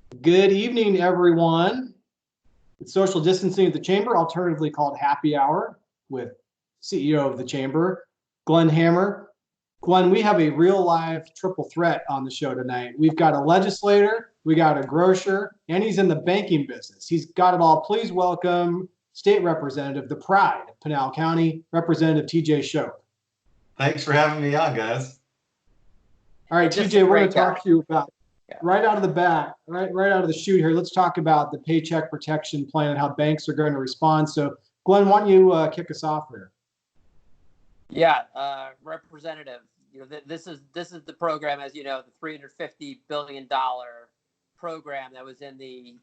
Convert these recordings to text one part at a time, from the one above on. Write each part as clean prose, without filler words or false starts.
Good evening, everyone. It's social distancing at the chamber, alternatively called happy hour, with CEO of the chamber, Glenn Hammer. Glenn, we have a real live triple threat on the show tonight. We've got a legislator, we got a grocer, and he's in the banking business. He's got it all. Please welcome State Representative, the pride of Pinal County, Representative TJ Shope. Thanks for having me on, guys. All right, TJ, we're going to talk to you about right out of the bat, right out of the chute here. Let's talk about the Paycheck Protection Plan and how banks are going to respond. So, Glenn, why don't you kick us off there? Yeah, Representative, this is the program, as you know, the $350 billion program that was in the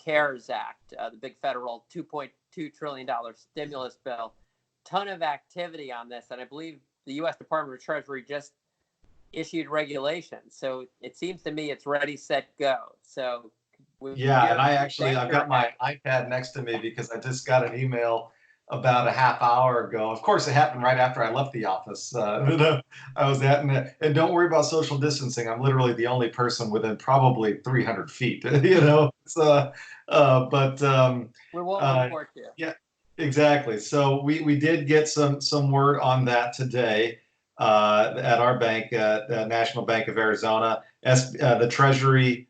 CARES Act, the big federal $2.2 trillion stimulus bill. Ton of activity on this, and I believe the U.S. Department of Treasury just issued regulations. So it seems to me it's ready, set, go. So yeah, and I've got my iPad next to me because I just got an email about a half hour ago. Of course, it happened right after I left the office. I was at, and don't worry about social distancing. I'm literally the only person within probably 300 feet. So, but we won't report you. Yeah, exactly. So we did get some word on that today. At our bank, the National Bank of Arizona, the Treasury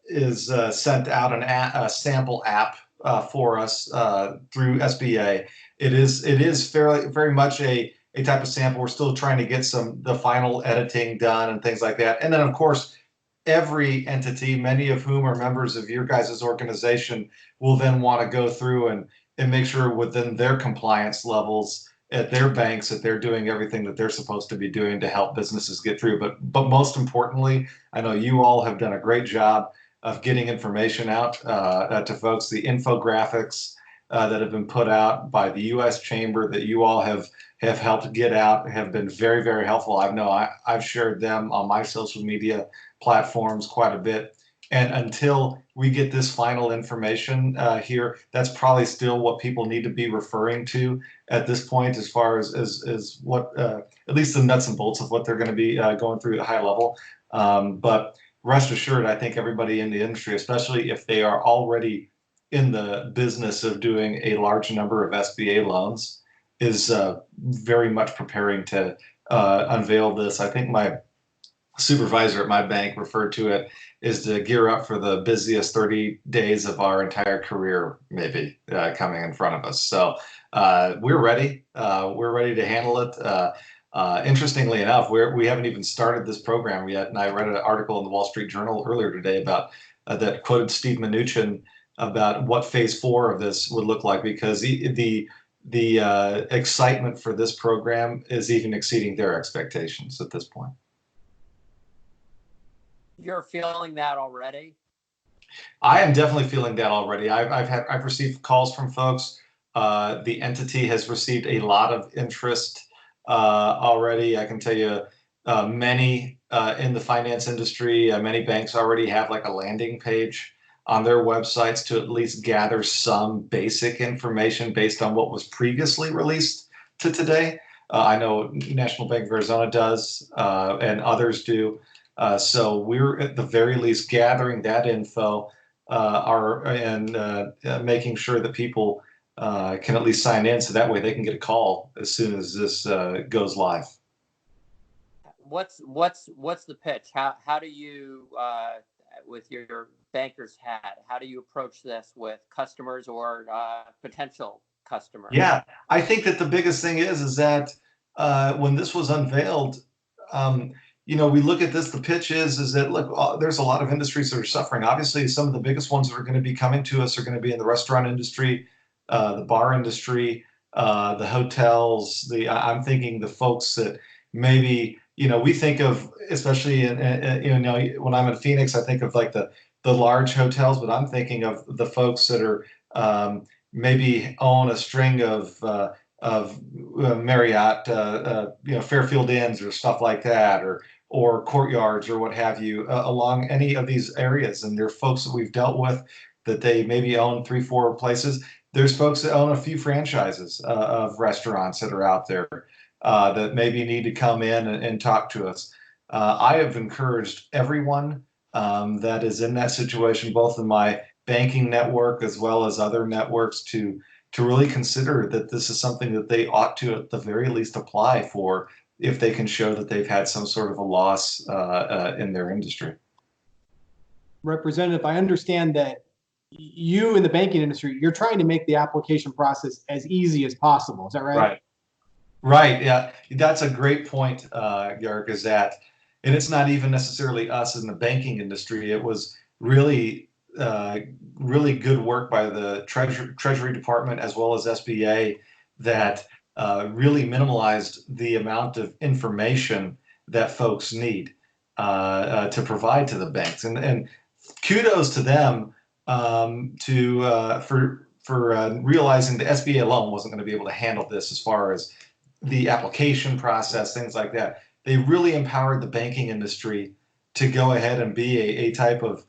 is sent out a sample app for us through SBA. It is very much a type of sample. We're still trying to get the final editing done and things like that. And then, of course, every entity, many of whom are members of your guys' organization, will then want to go through and make sure within their compliance levels at their banks that they're doing everything that they're supposed to be doing to help businesses get through. But most importantly, I know you all have done a great job of getting information out to folks. The infographics that have been put out by the U.S. Chamber that you all have helped get out have been very, very helpful. I've shared them on my social media platforms quite a bit. And until we get this final information here, that's probably still what people need to be referring to at this point, as far as what, at least the nuts and bolts of what they're going to be going through at a high level. But rest assured, I think everybody in the industry, especially if they are already in the business of doing a large number of SBA loans, is very much preparing to unveil this. I think my supervisor at my bank referred to it is to gear up for the busiest 30 days of our entire career, maybe coming in front of us. So we're ready. We're ready to handle it. Interestingly enough, we haven't even started this program yet. And I read an article in the Wall Street Journal earlier today about that quoted Steve Mnuchin about what phase 4 of this would look like, because the excitement for this program is even exceeding their expectations at this point. You're feeling that already? I am definitely feeling that already. I've received calls from folks. The entity has received a lot of interest already. I can tell you many in the finance industry, many banks already have like a landing page on their websites to at least gather some basic information based on what was previously released to today. I know National Bank of Arizona does, and others do. So we're at the very least gathering that info and making sure that people can at least sign in, so that way they can get a call as soon as this goes live. What's the pitch? How do you with your banker's hat, how do you approach this with customers or potential customers? Yeah, I think that the biggest thing is that when this was unveiled, we look at this, the pitch is that, look, there's a lot of industries that are suffering. Obviously, some of the biggest ones that are going to be coming to us are going to be in the restaurant industry, the bar industry, the hotels. I'm thinking the folks that maybe, we think of, especially when I'm in Phoenix, I think of like the large hotels, but I'm thinking of the folks that are maybe own a string of Marriott, Fairfield Inns or stuff like that, or courtyards or what have you, along any of these areas. And there are folks that we've dealt with that they maybe own 3-4 places. There's folks that own a few franchises of restaurants that are out there that maybe need to come in and talk to us. I have encouraged everyone that is in that situation, both in my banking network as well as other networks, to really consider that this is something that they ought to, at the very least, apply for if they can show that they've had some sort of a loss in their industry. Representative, I understand that you in the banking industry, you're trying to make the application process as easy as possible. Is that right? Right. Right. Yeah, that's a great point, Garrick, is that, and it's not even necessarily us in the banking industry. It was really, really good work by the Treasury Department as well as SBA that really minimalized the amount of information that folks need to provide to the banks. And kudos to them for realizing the SBA alone wasn't going to be able to handle this as far as the application process, things like that. They really empowered the banking industry to go ahead and be a type of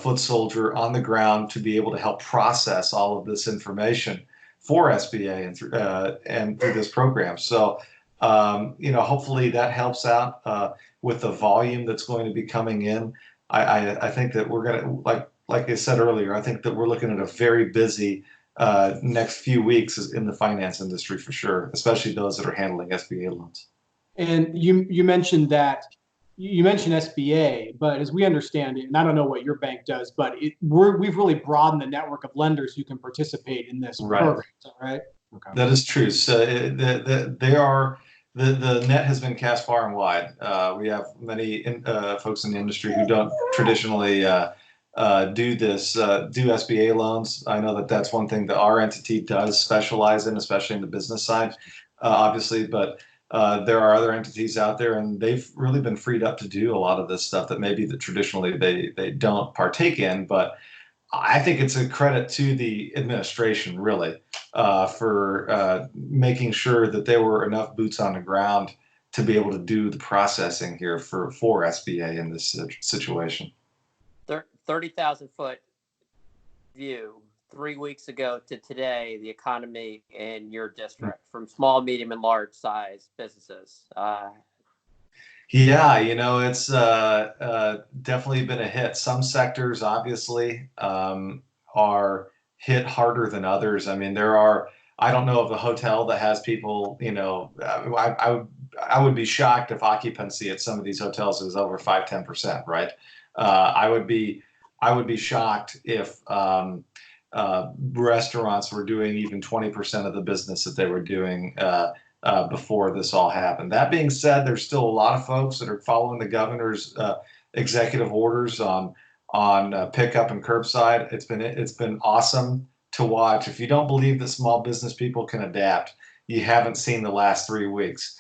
foot soldier on the ground to be able to help process all of this information for SBA and through this program. So, hopefully that helps out with the volume that's going to be coming in. I think that we're going to, like I said earlier, I think that we're looking at a very busy next few weeks in the finance industry for sure, especially those that are handling SBA loans. And you mentioned that you mentioned SBA, but as we understand it, and I don't know what your bank does, but we've really broadened the network of lenders who can participate in this program. Is that right? Okay. That is true. So the net has been cast far and wide. We have many folks in the industry who don't traditionally do SBA loans. I know that that's one thing that our entity does specialize in, especially in the business side, obviously, but there are other entities out there, and they've really been freed up to do a lot of this stuff that maybe that traditionally they don't partake in. But I think it's a credit to the administration, really, for making sure that there were enough boots on the ground to be able to do the processing here for SBA in this situation. 30,000-foot view, 3 weeks ago to today, the economy in your district from small, medium, and large size businesses. Yeah, it's definitely been a hit. Some sectors obviously are hit harder than others. I mean, I don't know of a hotel that has people, I would be shocked if occupancy at some of these hotels is over 5-10%, right? I would be shocked if restaurants were doing even 20% of the business that they were doing before this all happened. That being said, there's still a lot of folks that are following the governor's executive orders on pickup and curbside. It's been awesome to watch. If you don't believe that small business people can adapt, you haven't seen the last 3 weeks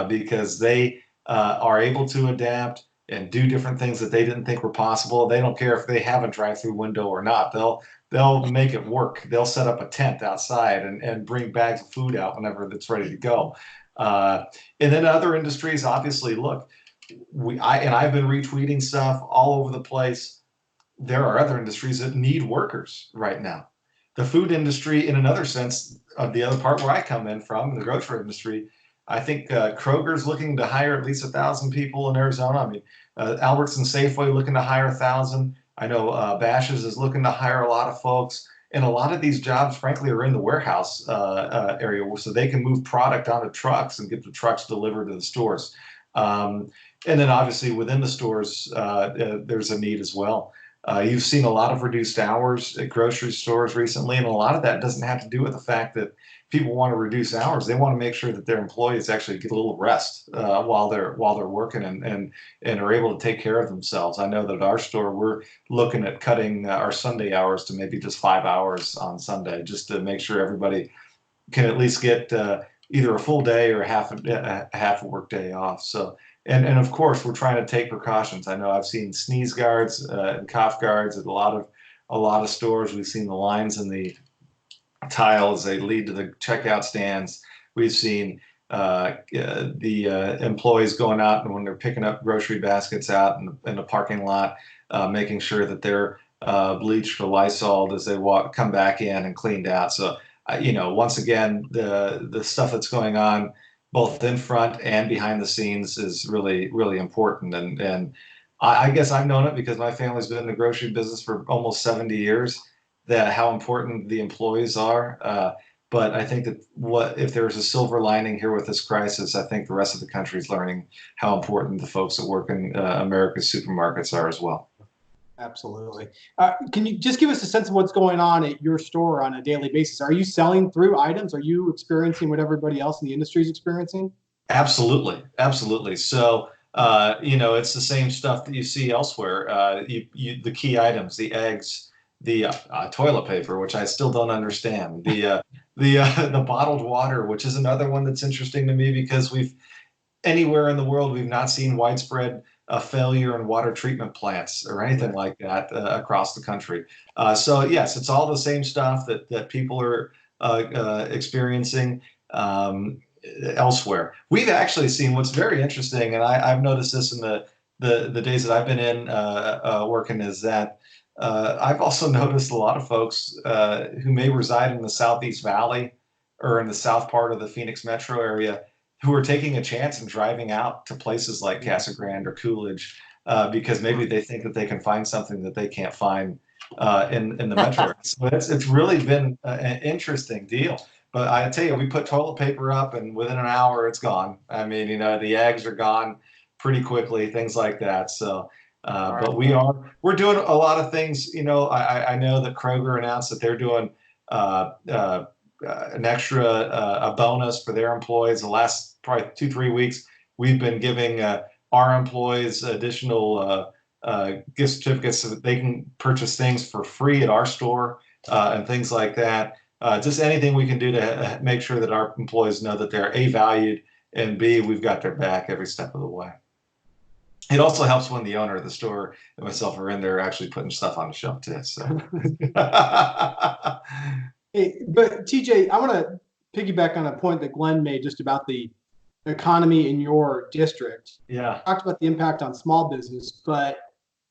because they are able to adapt and do different things that they didn't think were possible. They don't care if they have a drive-through window or not. They'll make it work. They'll set up a tent outside and bring bags of food out whenever it's ready to go. And then other industries, obviously, look, I've been retweeting stuff all over the place. There are other industries that need workers right now. The food industry, in another sense, of the other part where I come in from, the grocery industry, I think Kroger's looking to hire at least 1,000 people in Arizona. I mean, Albertson Safeway looking to hire 1,000. I know Bash's is looking to hire a lot of folks. And a lot of these jobs, frankly, are in the warehouse area, so they can move product onto trucks and get the trucks delivered to the stores. And then obviously within the stores, there's a need as well. You've seen a lot of reduced hours at grocery stores recently, and a lot of that doesn't have to do with the fact that people want to reduce hours. They want to make sure that their employees actually get a little rest while they're working and are able to take care of themselves. I know that at our store, we're looking at cutting our Sunday hours to maybe just 5 hours on Sunday, just to make sure everybody can at least get either a full day or half a work day off. So, and of course, we're trying to take precautions. I know I've seen sneeze guards and cough guards at a lot of stores. We've seen the lines in the tile as they lead to the checkout stands. We've seen the employees going out and when they're picking up grocery baskets out in the parking lot, making sure that they're bleached or Lysoled as they come back in and cleaned out. So, once again, the stuff that's going on both in front and behind the scenes is really, really important. And I guess I've known it because my family's been in the grocery business for almost 70 years, that how important the employees are. But I think that if there's a silver lining here with this crisis, I think the rest of the country is learning how important the folks that work in America's supermarkets are as well. Absolutely. Can you just give us a sense of what's going on at your store on a daily basis? Are you selling through items? Are you experiencing what everybody else in the industry is experiencing? Absolutely, absolutely. So, it's the same stuff that you see elsewhere. The key items, the eggs, the toilet paper, which I still don't understand, the bottled water, which is another one that's interesting to me because anywhere in the world we've not seen widespread failure in water treatment plants or anything like that across the country. So yes, it's all the same stuff that people are experiencing. Elsewhere. We've actually seen what's very interesting, and I've noticed this in the days that I've been in working, is that I've also noticed a lot of folks who may reside in the Southeast Valley or in the south part of the Phoenix metro area who are taking a chance and driving out to places like Casa Grande or Coolidge because maybe they think that they can find something that they can't find in the metro area. So it's really been an interesting deal. But I tell you, we put toilet paper up, and within an hour, it's gone. I mean, the eggs are gone pretty quickly, things like that. So, but we're doing a lot of things. I know that Kroger announced that they're doing an extra a bonus for their employees. The last probably 2-3 weeks, we've been giving our employees additional gift certificates so that they can purchase things for free at our store and things like that. Just anything we can do to make sure that our employees know that they're A, valued, and B, we've got their back every step of the way. It also helps when the owner of the store and myself are in there actually putting stuff on the shelf too. So. Hey, but TJ, I want to piggyback on a point that Glenn made just about the economy in your district. Yeah. Talked about the impact on small business, but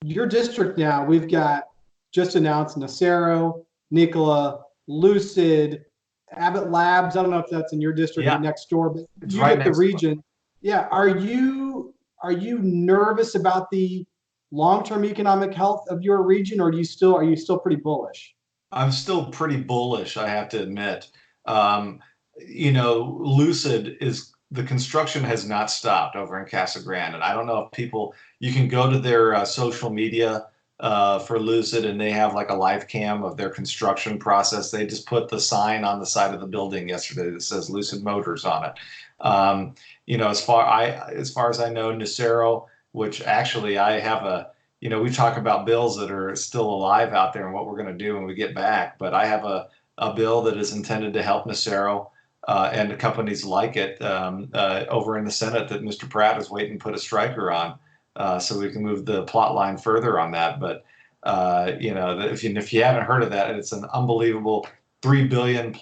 your district now, we've got just announced Nacero, Nikola, Lucid, Abbott Labs. I don't know if that's in your district or next door, but it's you right get the next region. Yeah. Are you nervous about the long-term economic health of your region, or are you still pretty bullish? I'm still pretty bullish, I have to admit. Lucid the construction has not stopped over in Casa Grande. And I don't know if you can go to their social media for Lucid, and they have like a live cam of their construction process. They just put the sign on the side of the building yesterday that says Lucid Motors on it. As far as I know, Nacero, which actually I have we talk about bills that are still alive out there and what we're going to do when we get back. But I have a bill that is intended to help Nacero and the companies like it over in the Senate that Mr. Pratt is waiting to put a striker on so we can move the plot line further on that. But, if you haven't heard of that, it's an unbelievable $3 billion+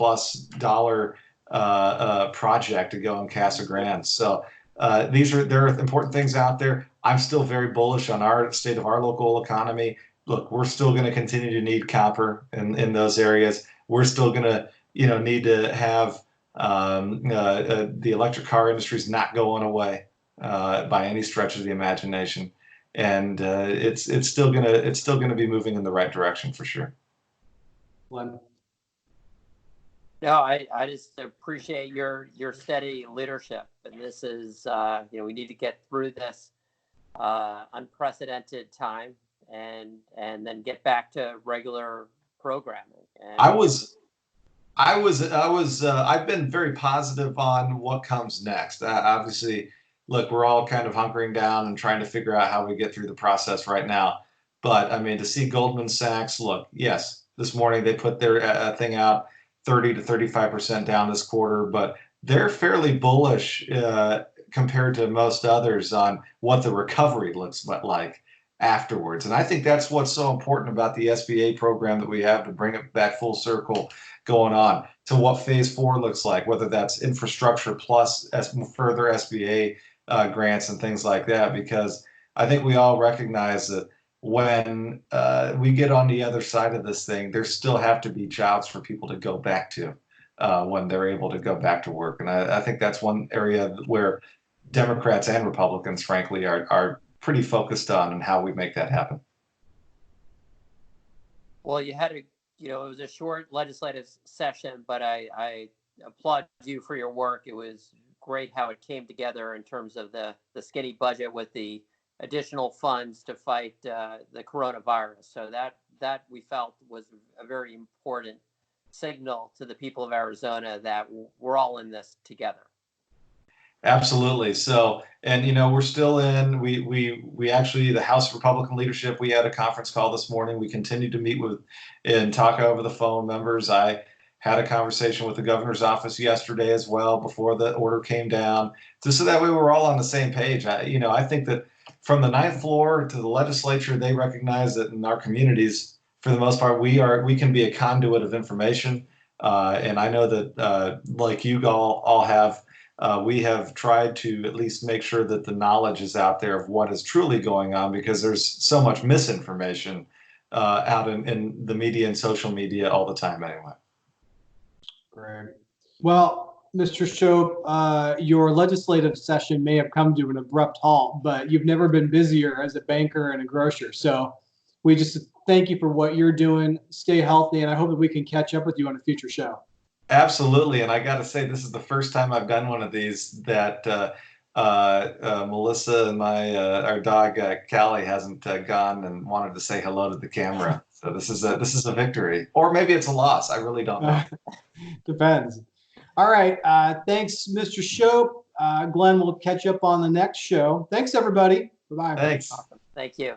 project to go in Casa Grande. So there are important things out there. I'm still very bullish on our state of our local economy. Look, we're still going to continue to need copper in those areas. We're still going to, need to have the electric car industry is not going away by any stretch of the imagination, and it's still gonna be moving in the right direction for sure. Glenn. No, I just appreciate your steady leadership, and this is we need to get through this unprecedented time and then get back to regular programming. And I've been very positive on what comes next. Obviously, look, we're all kind of hunkering down and trying to figure out how we get through the process right now. But I mean, to see Goldman Sachs, look, yes, this morning they put their thing out 30 to 35% down this quarter, but they're fairly bullish compared to most others on what the recovery looks like afterwards. And I think that's what's so important about the SBA program that we have to bring it back full circle going on to what phase 4 looks like, whether that's infrastructure plus further SBA grants and things like that, because I think we all recognize that when we get on the other side of this thing, there still have to be jobs for people to go back to when they're able to go back to work. And I think that's one area where Democrats and Republicans, frankly, are pretty focused on and how we make that happen. Well, you had a, it was a short legislative session, but I applaud you for your work. It was great how it came together in terms of the skinny budget with the additional funds to fight the coronavirus. So that we felt was a very important signal to the people of Arizona that we're all in this together. Absolutely. So, and we're still in. We actually, the House Republican leadership, we had a conference call this morning. We continue to meet with and talk over the phone members. I had a conversation with the governor's office yesterday as well before the order came down, just so that way we're all on the same page. I think that from the ninth floor to the legislature, they recognize that in our communities, for the most part, we can be a conduit of information. And I know that like you all have. We have tried to at least make sure that the knowledge is out there of what is truly going on, because there's so much misinformation out in the media and social media all the time anyway. Great. Well, Mr. Shope, your legislative session may have come to an abrupt halt, but you've never been busier as a banker and a grocer. So we just thank you for what you're doing. Stay healthy, and I hope that we can catch up with you on a future show. Absolutely. And I got to say, this is the first time I've done one of these that Melissa and our dog, Callie, hasn't gone and wanted to say hello to the camera. So this is a victory, or maybe it's a loss. I really don't know. Depends. All right. Thanks, Mr. Shope. Glenn, we'll catch up on the next show. Thanks, everybody. Bye-bye. Thanks. Awesome. Thank you.